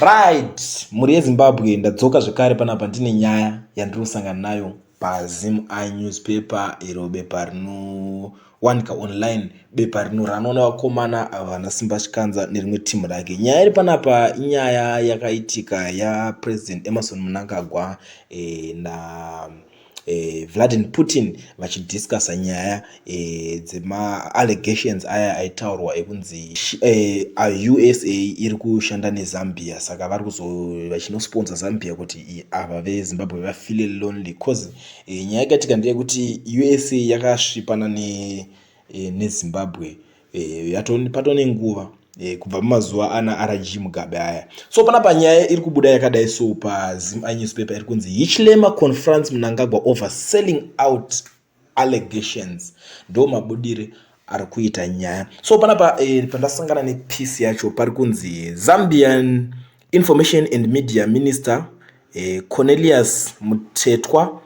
Right, muri yeZimbabwe ndadzoka zvekare panapa ndine nyaya yandinosangana nayo paZim iNewspaper, iro bepa rinowanika online, bepa rinorana navakomana vana Simba Chikanza nerimwe timu rake. Nyaya iri panapa inyaya yakaitika yaPresident Emmerson Mnangagwa Vladimir Putin vachidiscussa nyaya dzema-allegations aya aitaurwa ekunzi USA iri kushanda neZambia, saka vari vachinosponsor Zambia kuti ava veZimbabwe vafile lonely cause nyaya yakaitika ndeyekuti USA yakasvipana neZimbabwe patone nguva kubva mumazuva ana RG Mugabe aya. So panapa nyaya iri kubuda yakadai so paZim iNewspaper iri kunzi Hichilema confronts Mnangagwa over selling out allegations. Ndo mabudire ari kuita nyaya. So panapa pandasangana nepiece yacho pari kunzi Zambian Information and Media Minister Cornelius Mutetwa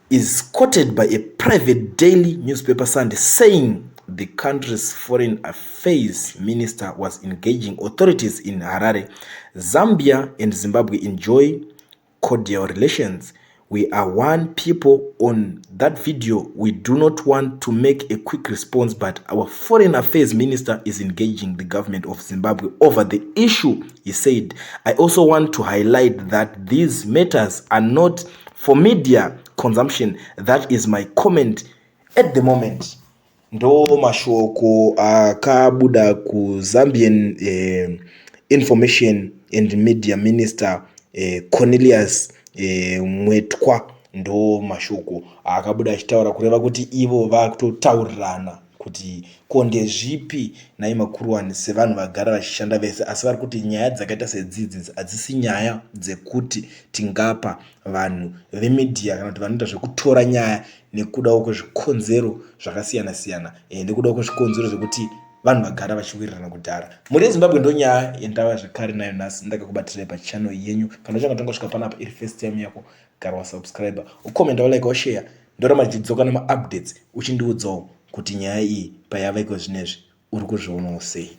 is quoted by a private daily newspaper Sunday saying the country's foreign affairs minister was engaging authorities in Harare. Zambia and Zimbabwe enjoy cordial relations. We are one people on that video. We do not want to make a quick response, but our foreign affairs minister is engaging the government of Zimbabwe over the issue, he said. I also want to highlight that these matters are not for media consumption. That is my comment at the moment. Ndo mashoko akabuda ku Zambian Information and Media Minister Cornelius Mutetwa. Ndo mashoko akabuda achitaura kureva kuti ivo vakutotaurirana kuti konde zvipi nai makuruwani sevanhu vagara vachishanda vese, asi vari kuti nyaya dzakaita sedzidzi hadzisi nyaya dzekuti tingapa vanhu vemedia kana kuti vanoita zvekutora nyaya nekudawo kwezvikonzero zvakasiyana siyana, nekudawo kwezvikonzero zvekuti vanhu vagara vachiwirirana kudhara. Muri yeZimbabwe ndo nyaya yandava zvekare nayo nhasi ndakakubatirai pachannel yenyu. Kana uchanga kusvika panapa iri first time yako, gara wasubscribe, ukomenta, ulike, ushare. Ndoramba chidzoka nema-updates uchindiudzawo kuti nyaya iyi payava iko zvinezvi uri kuzvionawo sei.